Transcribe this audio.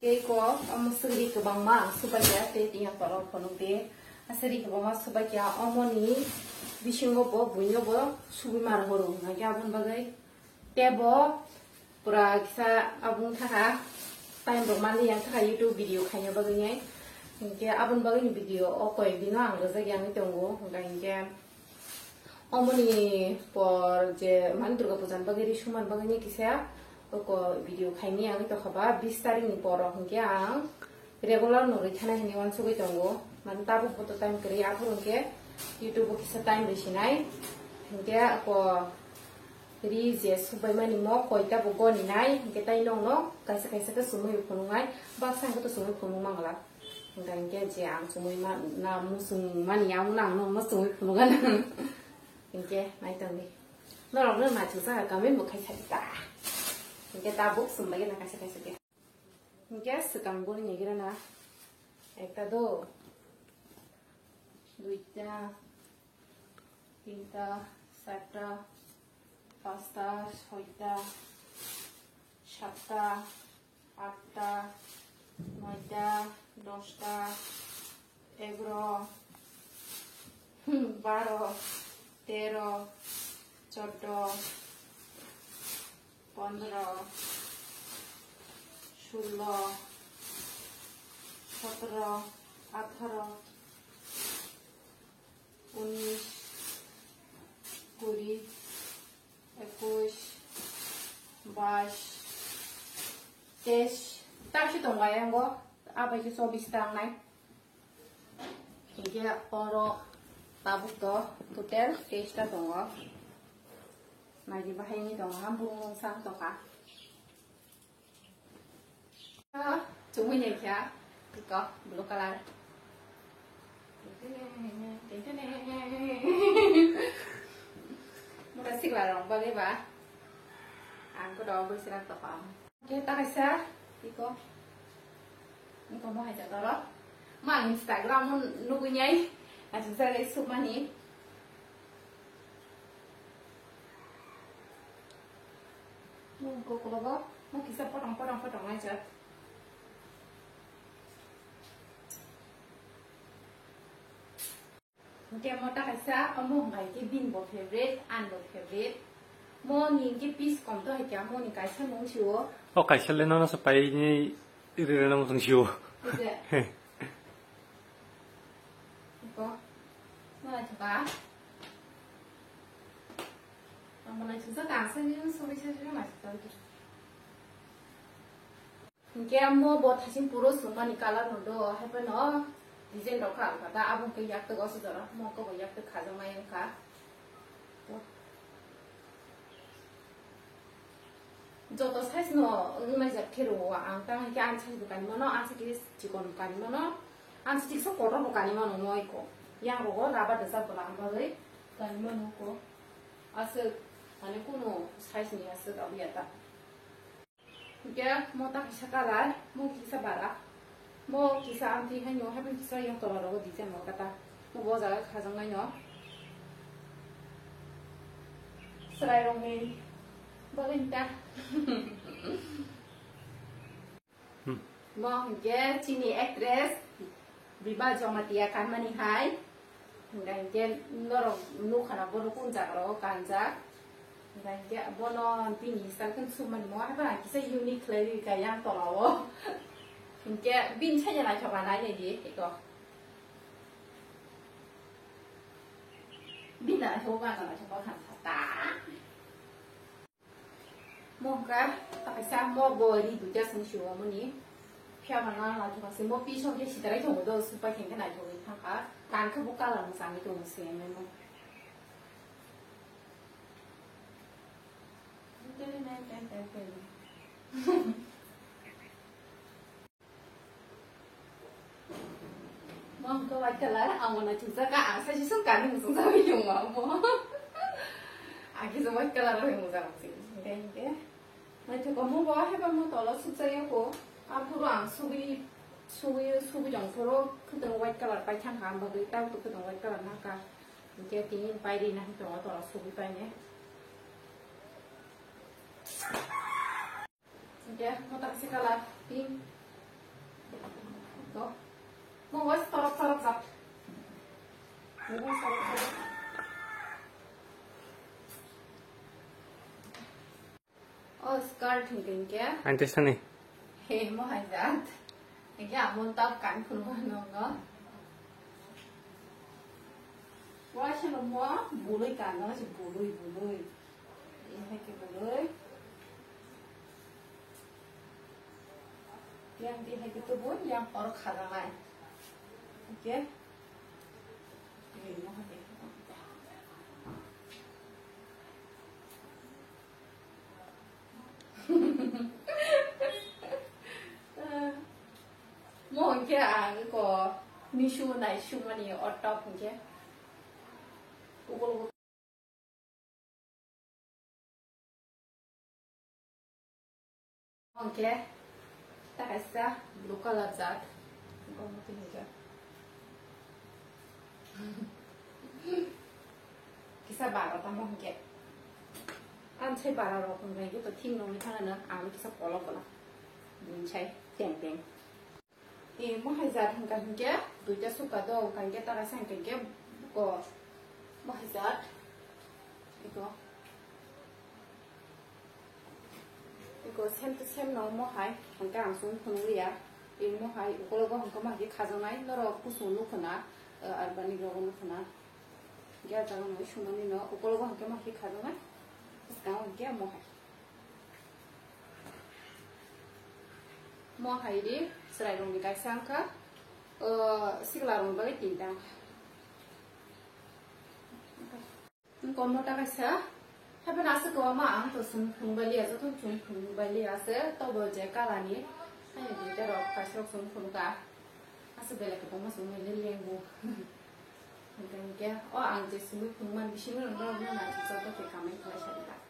Keiko amusri ke bangma supaya te tinggal tolong ponung te asri ke bangma supaya omoni bisingo bo bunyo bo subi mar horu ngaki abun bagai tebo pura kisa abun thaka time bo mali yang thaka YouTube video khanya bagai ngai ngki abun bagai ni video okoi bino ang roza yang itongo ngki omoni por je man durga pujan bagai ri suman bagai ni kisa ko video khaini ang to khaba 20 tarik ni poro hingke ang regular no rithana hini wan sugi tongo man tabu photo time kri apu hingke YouTube kisa time besinai hingke ko ri je subai mani mo koita bo goni nai hingke tai nong no kaisa kaisa ka sumui phunungai bak sang to sumui phunung mangala hingke je ang sumui ma na musung mani yang nang no ma sumui phunungan hingke nai tangni no rong no ma chusa ka men bo khai ta 이게 다 목숨 막이 나가서 가서게 이게 스강 보는 얘기를 나 일단도 두이자 তিনটা চারটা পাঁচটা ছয়টা সাতটা আটটা নয়টা দশটা 11 12 13 14 15 16 17 18 19 20 21 22 23 딱시 동가야 거 아버지 서비스당 나이 이게 어로 나부터 토텔 케이스다 동가 나이 바행이 동가 한국 상 동가 아 좋은 얘기야 그거 블루 컬러 뭐라 시글라랑 빨리 봐 안 그러 보시라 또 봐. 이게 딱 있어 이거 뭐 하자 더라 막 인스타그램은 누구냐 아주 잘해 수많이 뭐 그거 봐 뭐 기사 포랑 하자 Dia mau tak kasa, kamu ngai ke bin bo favorite, an bo favorite. Mau ni ke piece kom tu hai kya mau ni kai sa mong chiu. Oh kai sa le na sa pai ni iri na mong chiu. Iya. Iko. Mana coba? Mana coba kan sa ni so bi sa masih tahu. Dia mau buat hasil puro semua ni kala nodo, hai pa no. 디자인 더 카, 나 아분 그 약도 거스더라. 뭐 그거 약도 가정마연 가. 저도 사실 너 음악 잡히로 안 땅에 안 차지도 가니면은 안 차지 직원 가니면은 안 차지 속 걸어도 가니면은 뭐 있고 양로고 라바드 잡고 안 가래 가니면은 고 아스 아니 코노 사실이 아스가 위에다. 이게 뭐딱 시작하라. 뭐 기사 봐라. 뭐 기사 안티 한요 하면 기사 영 돌아오고 디자인 뭐 갖다 뭐 자가 가정나요 스라이롱이 뭐인다 뭐 이게 지니 액트레스 비바 조마티아 칸마니 하이 그러니까 이제 너로 누카나 보러 혼자로 간자 그러니까 이제 보노 비니 살큰 수만 뭐 하바 기사 유니클레리가 양 돌아오 이게 빈 찾아나 저가나 얘기 이거 빈나 저가나 저거 간다 뭔가 딱사 뭐 버리 두자 승쇼 뭐니 피아마나 나중에 뭐 비쇼게 시다라 정도 수파 괜찮아 저기 타가 간크 못가라 무상이 좀 쓰면 뭐 Mom, tôi cái lá ông mà chúng ta cả sao chỉ sống cả mình sống sao bị dùng mà mua à cái giống cái lá rồi mua ra gì cái mà chúng có mua bao hay bao mua tỏi là súp dây cô 앞으로 안 수비 정도로 그동 white color 빨리 창 안 먹을 때도 그동 white color 나가 이게 띵인 빨리 나 그동 더 수비 빨리 이제 뭐 다시 color 띵 skirt hingin ke Antes tani. he mo hajat ke amon tap kan phun no no wa shalo mo bului kan no si bului hai ke bului yang di hai ke bun yang or khada mai oke ini mo hai mo ke ang ko mi shu nai shu mani or top ke ugol oke tak asa blue color zat ko mo tin ja kisa bara ta mo ke an chai bara ro kon ngai to thing no mi thana na ang kisa polo kola din chai teng teng e mo hai zat hang kan ke duita suka do kan ke ta sang ke ko mo hai zat 이거 샘 너무 하이 한가 안 손 통리야 이모 하이 이거로 한거 막 이게 가져나이 너로 구수 놓거나 알바니 그러고 놓거나 이게 자가 뭐 shumani 너 이거로 한거 막 이게 가져나 그냥 이게 뭐 하이리 스라이롱이 가상카 시글라롱 바이 틴다 이거 뭐 따라서 Happen as a go ma to some Pumbali as a control Pumbali as a double jackalani, and you did a passion from Punga as a belly of almost a million go. And then get or I'll just move from one machine and run and so that they come in to